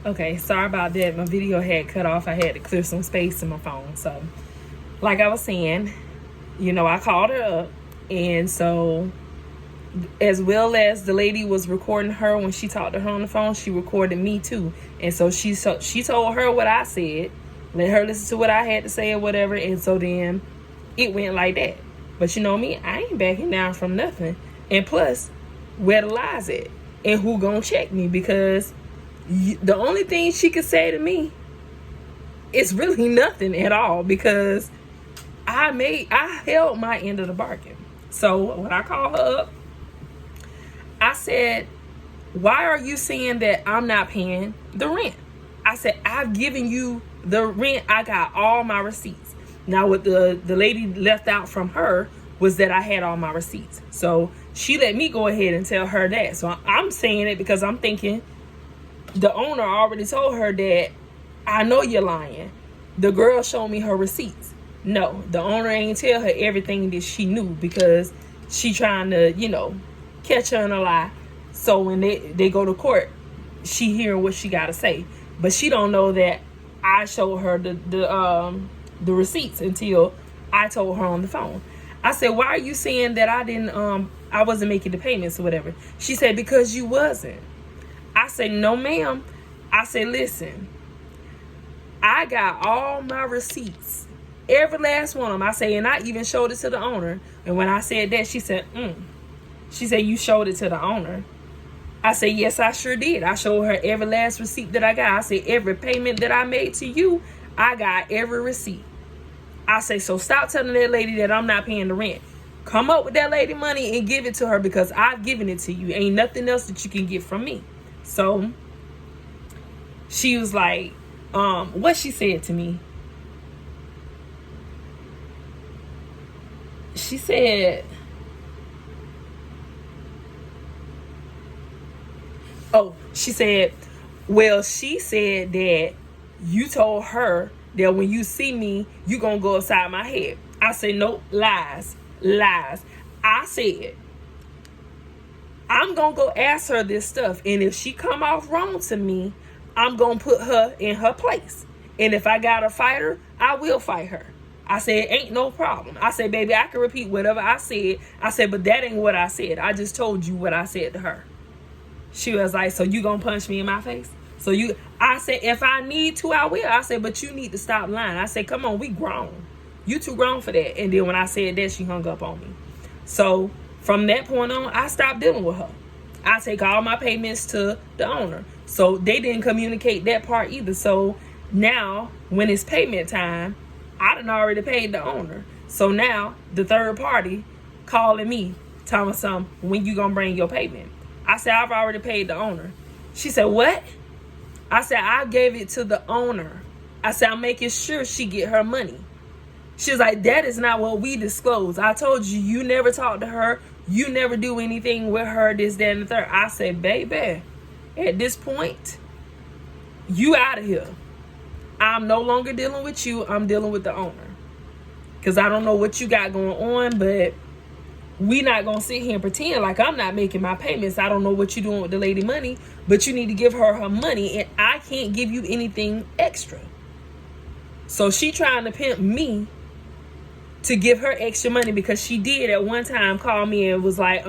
Okay, sorry about that. My video had cut off. I had to clear some space in my phone. So, like I was saying, I called her up. And so, as well as the lady was recording her when she talked to her on the phone, she recorded me too. And so she told her what I said. Let her listen to what I had to say or whatever. And so then it went like that. But you know me, I ain't backing down from nothing. And plus, where the lies at? And who gonna check me? Because the only thing she could say to me is really nothing at all, because I held my end of the bargain. So when I called her up, I said, why are you saying that I'm not paying the rent? I said, I've given you the rent. I got all my receipts. Now what the lady left out from her was that I had all my receipts. So she let me go ahead and tell her that. So I'm saying it because I'm thinking, the owner already told her that I know you're lying. The girl showed me her receipts. No, the owner ain't tell her everything that she knew, because she trying to, catch her in a lie. So when they go to court, she hearing what she got to say. But she don't know that I showed her the receipts until I told her on the phone. I said, why are you saying that I wasn't making the payments or whatever? She said, because you wasn't. I said, no, ma'am. I said, listen, I got all my receipts, every last one of them. I say, and I even showed it to the owner. And when I said that, she said, She said, you showed it to the owner? I said, yes, I sure did. I showed her every last receipt that I got. I said, every payment that I made to you, I got every receipt. I say, so stop telling that lady that I'm not paying the rent. Come up with that lady money and give it to her, because I've given it to you. Ain't nothing else that you can get from me. So she was like, what she said to me. She said, she said that you told her that when you see me, you gonna go upside my head. I said, nope, lies. I said, I'm gonna go ask her this stuff, and if she come off wrong to me, I'm gonna put her in her place. And if I gotta fight her, I will fight her. I said, ain't no problem. I said, baby, I can repeat whatever I said. I said, but that ain't what I said. I just told you what I said to her. She was like, so you gonna punch me in my face? I said, if I need to, I will. I said, but you need to stop lying. I said, come on, we grown. You too grown for that. And then when I said that, she hung up on me. So from that point on, I stopped dealing with her. I take all my payments to the owner. So they didn't communicate that part either. So now when it's payment time, I done already paid the owner. So now the third party calling me, telling me something, when you gonna bring your payment? I said, I've already paid the owner. She said, what? I said, I gave it to the owner. I said, I'm making sure she get her money. She was like, that is not what we disclose. I told you, you never talk to her. You never do anything with her, this, that, and the third. I said, baby, at this point, you out of here. I'm no longer dealing with you. I'm dealing with the owner. Because I don't know what you got going on, but we not going to sit here and pretend like I'm not making my payments. I don't know what you're doing with the lady money, but you need to give her money, and I can't give you anything extra. So she trying to pimp me to give her extra money, because she did at one time call me and was like,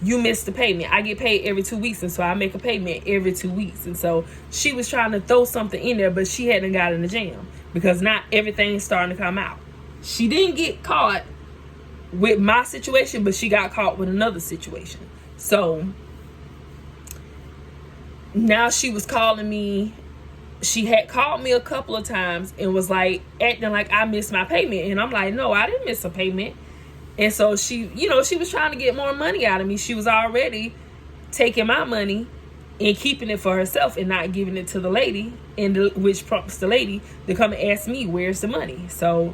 you missed the payment. I get paid every 2 weeks, and so I make a payment every 2 weeks. And so she was trying to throw something in there, but she hadn't got in the jam, because not everything's starting to come out. She didn't get caught with my situation, but she got caught with another situation. So now she was calling me. She had called me a couple of times and was like acting like I missed my payment. And I'm like, no, I didn't miss a payment. And so she was trying to get more money out of me. She was already taking my money and keeping it for herself and not giving it to the lady, which prompts the lady to come and ask me, where's the money? So,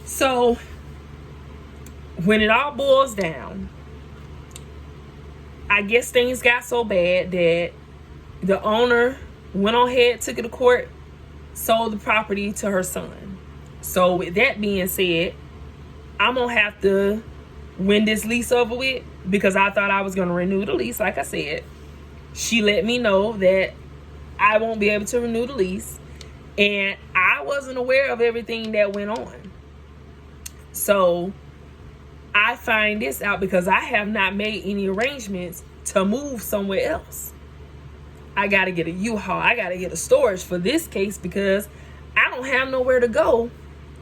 so when it all boils down, I guess things got so bad that the owner went on ahead, took it to court, sold the property to her son. So with that being said, I'm going to have to win this lease over with, because I thought I was going to renew the lease, like I said. She let me know that I won't be able to renew the lease, and I wasn't aware of everything that went on. So I find this out because I have not made any arrangements to move somewhere else. I got to get a U-Haul. I got to get a storage for this case because I don't have nowhere to go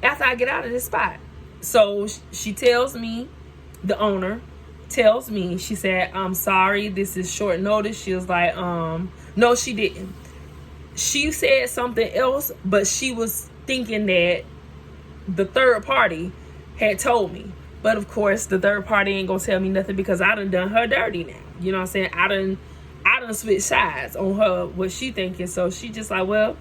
after I get out of this spot. So she tells me, the owner tells me, she said, I'm sorry, this is short notice. She was like, no, she didn't. She said something else, but she was thinking that the third party had told me. But of course, the third party ain't gonna tell me nothing because I done her dirty now. You know what I'm saying? I done switched sides on her, what she thinking. So she just like, well,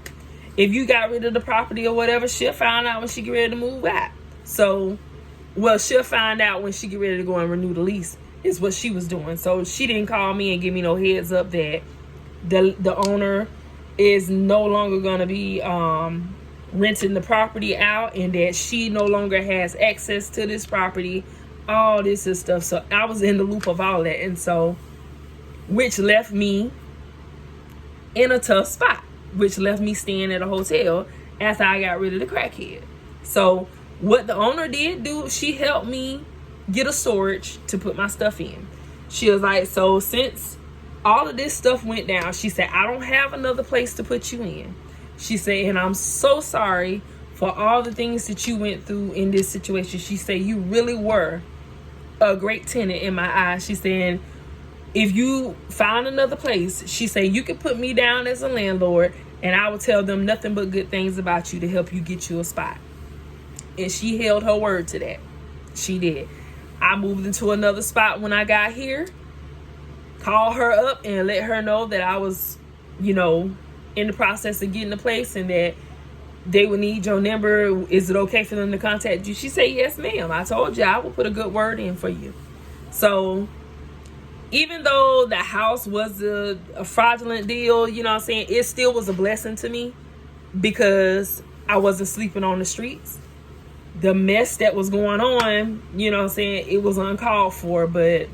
if you got rid of the property or whatever, she'll find out when she get ready to move out. So, well, she'll find out when she get ready to go and renew the lease, is what she was doing. So she didn't call me and give me no heads up that the owner is no longer gonna be renting the property out, and that she no longer has access to this property, all this and stuff. So I was in the loop of all that, and so which left me in a tough spot, which left me staying at a hotel after I got rid of the crackhead. So what the owner did do, she helped me get a storage to put my stuff in. She was like, so since all of this stuff went down, she said, I don't have another place to put you in. She said, and I'm so sorry for all the things that you went through in this situation. She said, you really were a great tenant in my eyes. She said, if you find another place, she said, you can put me down as a landlord and I will tell them nothing but good things about you to help you get you a spot. And she held her word to that. She did. I moved into another spot when I got here, called her up and let her know that I was, in the process of getting a place and that they would need your number. Is it okay for them to contact you? She said, yes, ma'am. I told you I will put a good word in for you. So even though the house was a fraudulent deal, it still was a blessing to me because I wasn't sleeping on the streets. The mess that was going on, it was uncalled for, but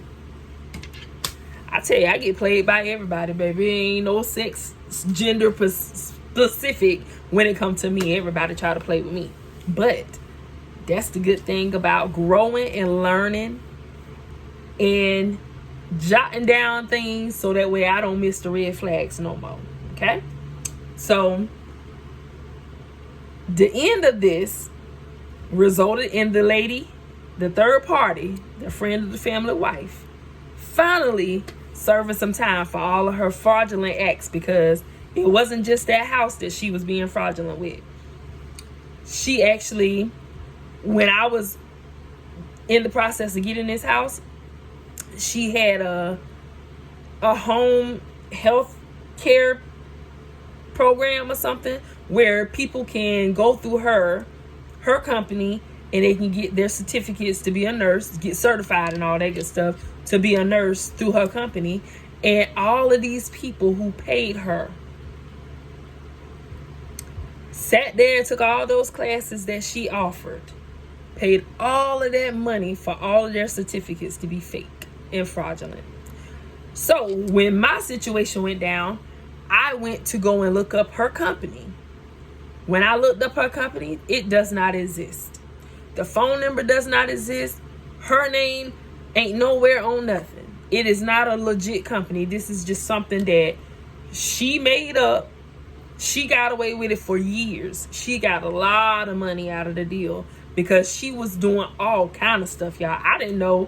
I tell you, I get played by everybody, baby. Ain't no sex, gender specific when it comes to me. Everybody try to play with me. But that's the good thing about growing and learning and jotting down things so that way I don't miss the red flags no more. Okay? So the end of this resulted in the lady, the third party, the friend of the family wife, finally serving some time for all of her fraudulent acts, because it wasn't just that house that she was being fraudulent with. She actually, when I was in the process of getting this house, she had a home health care program or something where people can go through her company and they can get their certificates to be a nurse, get certified and all that good stuff to be a nurse through her company. And all of these people who paid her sat there and took all those classes that she offered, paid all of that money for all of their certificates to be fake and fraudulent. So when my situation went down, I went to go and look up her company. When I looked up her company, it does not exist. The phone number does not exist. Her name ain't nowhere on nothing. It is not a legit company. This is just something that she made up. She got away with it for years. She got a lot of money out of the deal because she was doing all kind of stuff, y'all. I didn't know.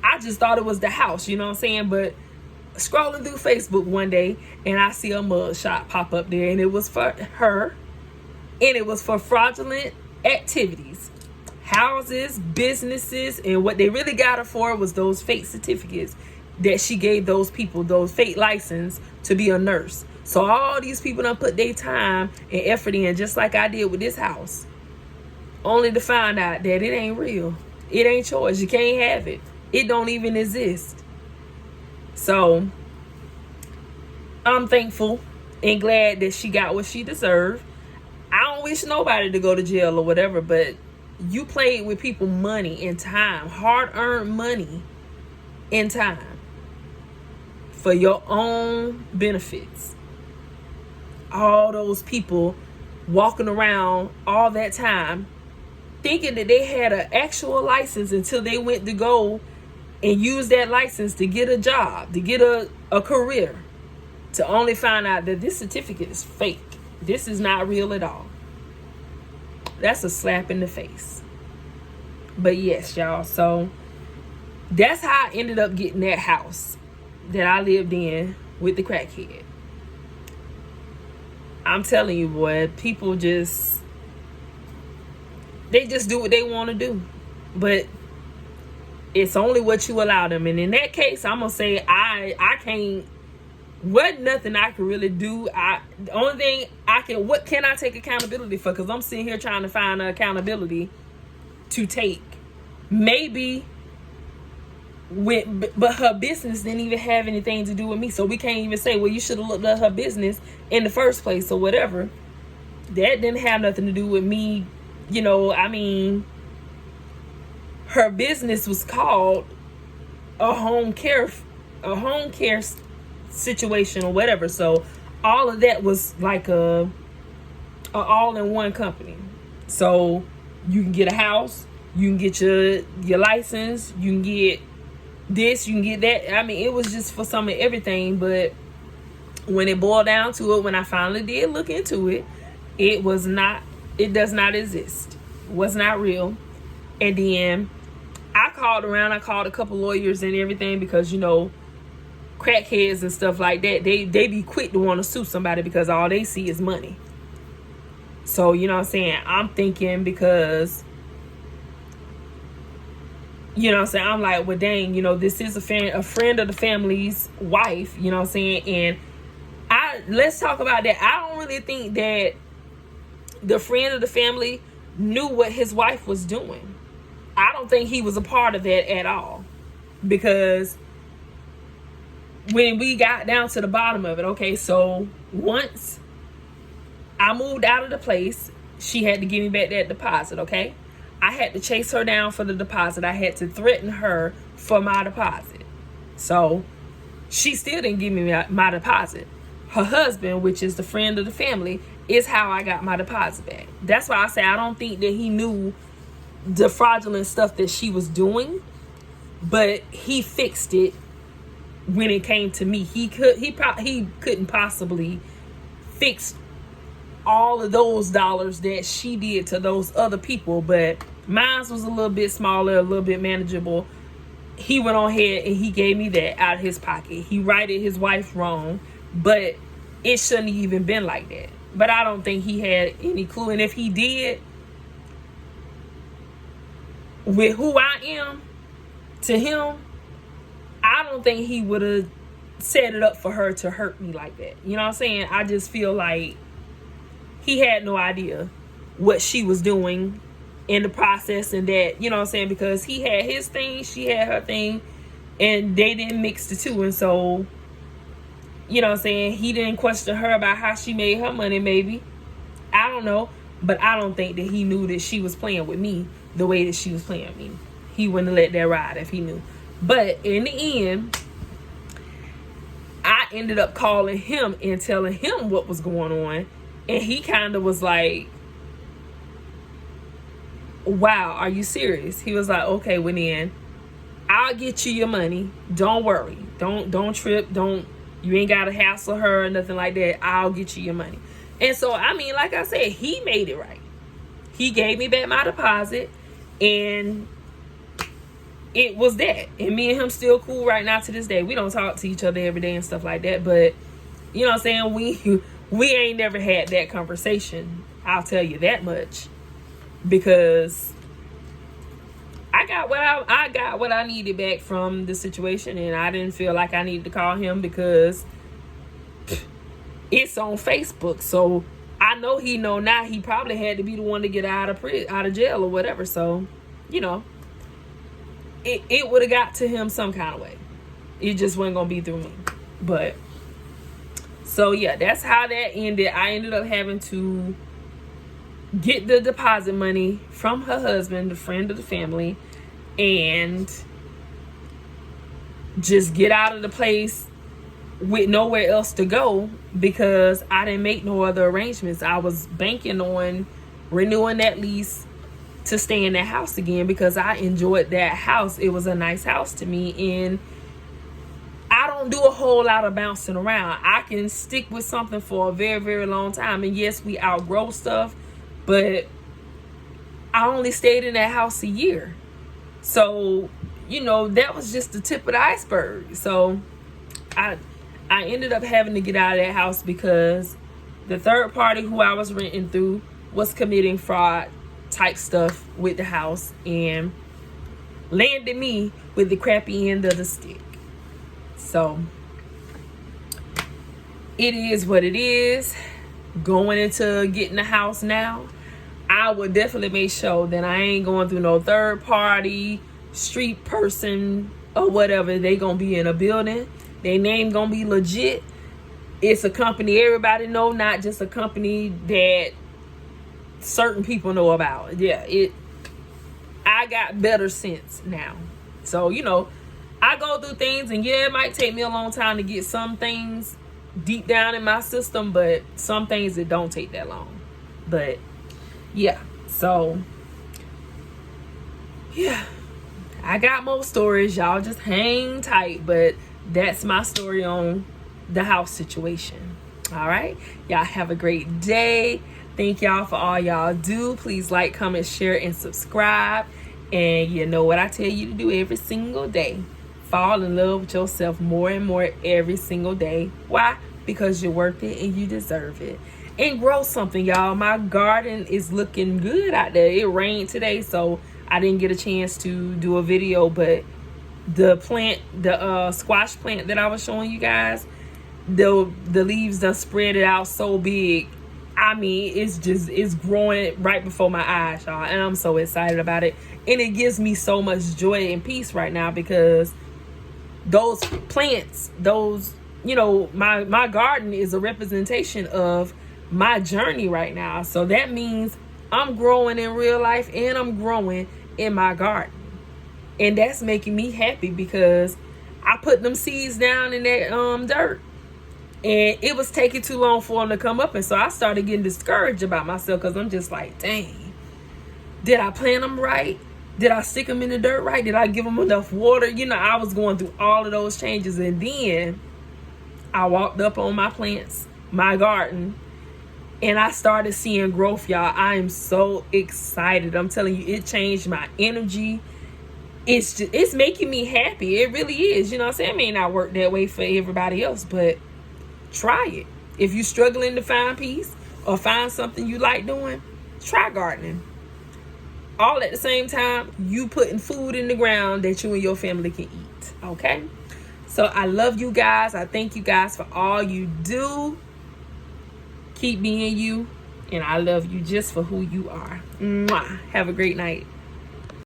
I just thought it was the house, you know what I'm saying? But scrolling through Facebook one day and I see a mug shot pop up there, and it was for her, and it was for fraudulent activities, houses, businesses, and what they really got her for was those fake certificates that she gave those people, those fake license to be a nurse. So all these people done put their time and effort in, just like I did with this house, only to find out that it ain't real. It ain't yours. You can't have it. It don't even exist. So I'm thankful and glad that she got what she deserved. I don't wish nobody to go to jail or whatever, but you played with people money and time, hard-earned money and time, for your own benefits. All those people walking around all that time thinking that they had an actual license until they went to go and use that license to get a job, to get a career, to only find out that this certificate is fake. This is not real at all. That's a slap in the face. But yes, y'all, so that's how I ended up getting that house that I lived in with the crackhead. I'm telling you, boy, people just do what they want to do. But it's only what you allow them. And in that case, I'm going to say I can't, wasn't nothing I could really do. The only thing what can I take accountability for? Because I'm sitting here trying to find accountability to take. Maybe, but her business didn't even have anything to do with me. So we can't even say, well, you should have looked at her business in the first place or whatever. That didn't have nothing to do with me. You know, I mean, her business was called a home care situation or whatever. So all of that was like a all-in-one company. So you can get a house, you can get your license, you can get this, you can get that. I mean, it was just for some of everything. But when it boiled down to it, when I finally did look into it, it does not exist. It was not real. And then I called around. I called a couple lawyers and everything because, you know, crackheads and stuff like that, they be quick to want to sue somebody because all they see is money. So, you know what I'm saying? I'm thinking because, you know what I'm saying? I'm like, well, dang, you know, this is a friend of the family's wife, you know what I'm saying? And let's talk about that. I don't really think that the friend of the family knew what his wife was doing. I don't think he was a part of that at all. Because when we got down to the bottom of it, okay, so once I moved out of the place, she had to give me back that deposit, okay? I had to chase her down for the deposit. I had to threaten her for my deposit. So she still didn't give me my deposit. Her husband, which is the friend of the family, is how I got my deposit back. That's why I say I don't think that he knew the fraudulent stuff that she was doing, but he fixed it when it came to me. He couldn't possibly fix all of those dollars that she did to those other people, but mine was a little bit smaller, a little bit manageable. He went on ahead and he gave me that out of his pocket. He righted his wife wrong, but it shouldn't have even been like that. But I don't think he had any clue. And if he did, with who I am to him, I don't think he would have set it up for her to hurt me like that. You know what I'm saying? I just feel like he had no idea what she was doing in the process, and that, you know what I'm saying, because he had his thing, she had her thing, and they didn't mix the two. And so, you know what I'm saying, he didn't question her about how she made her money, maybe. I don't know. But I don't think that he knew that she was playing with me the way that she was playing with me. He wouldn't have let that ride if he knew. But in the end, I ended up calling him and telling him what was going on. And he kind of was like, wow, are you serious? He was like, okay, well then, I'll get you your money. Don't worry. Don't trip. You ain't got to hassle her or nothing like that. I'll get you your money. And so, I mean, like I said, he made it right. He gave me back my deposit, and it was that. And me and him still cool right now to this day. We don't talk to each other every day and stuff like that, but you know what I'm saying? We ain't never had that conversation. I'll tell you that much, because I got what I needed back from the situation, and I didn't feel like I needed to call him because it's on Facebook. So I know he know now. He probably had to be the one to get out of jail or whatever. So, you know, it would have got to him some kind of way. It just wasn't gonna be through me. But so yeah, that's how that ended. I ended up having to get the deposit money from her husband, the friend of the family, and just get out of the place with nowhere else to go because I didn't make no other arrangements. I was banking on renewing that lease to stay in that house again because I enjoyed that house. It was a nice house to me, and I don't do a whole lot of bouncing around. I can stick with something for a very, very long time. And yes, we outgrow stuff, but I only stayed in that house a year. So, that was just the tip of the iceberg. So I ended up having to get out of that house because the third party who I was renting through was committing fraud type stuff with the house and landed me with the crappy end of the stick. So it is what it is. Going into getting the house now, I would definitely make sure that I ain't going through no third party, street person, or whatever. They gonna be in a building. Their name gonna be legit. It's a company everybody know, not just a company that certain people know about. Yeah, I got better sense now. So, I go through things, and yeah, it might take me a long time to get some things deep down in my system, but some things it don't take that long. But yeah, so yeah, I got more stories. Y'all just hang tight, but that's my story on the house situation. All right, y'all have a great day. Thank y'all for all y'all do. Please like, comment, share, and subscribe. And you know what I tell you to do every single day. Fall in love with yourself more and more every single day. Why? Because you're worth it and you deserve it. And grow something, y'all. My garden is looking good out there. It rained today, so I didn't get a chance to do a video. But the plant, the squash plant that I was showing you guys, the leaves done spread it out so big. I mean, it's growing right before my eyes, y'all. And I'm so excited about it. And it gives me so much joy and peace right now because those plants, my garden is a representation of my journey right now. So that means I'm growing in real life and I'm growing in my garden. And that's making me happy because I put them seeds down in that dirt. And it was taking too long for them to come up. And so I started getting discouraged about myself because I'm just like, dang, did I plant them right? Did I stick them in the dirt right? Did I give them enough water? I was going through all of those changes. And then I walked up on my plants, my garden, and I started seeing growth, y'all. I am so excited. I'm telling you, it changed my energy. It's making me happy. It really is. You know what I'm saying? It may not work that way for everybody else, but try it. If you're struggling to find peace or find something you like doing, try gardening. All at the same time, you putting food in the ground that you and your family can eat. Okay? So I love you guys. I thank you guys for all you do. Keep being you. And I love you just for who you are. Mwah. Have a great night.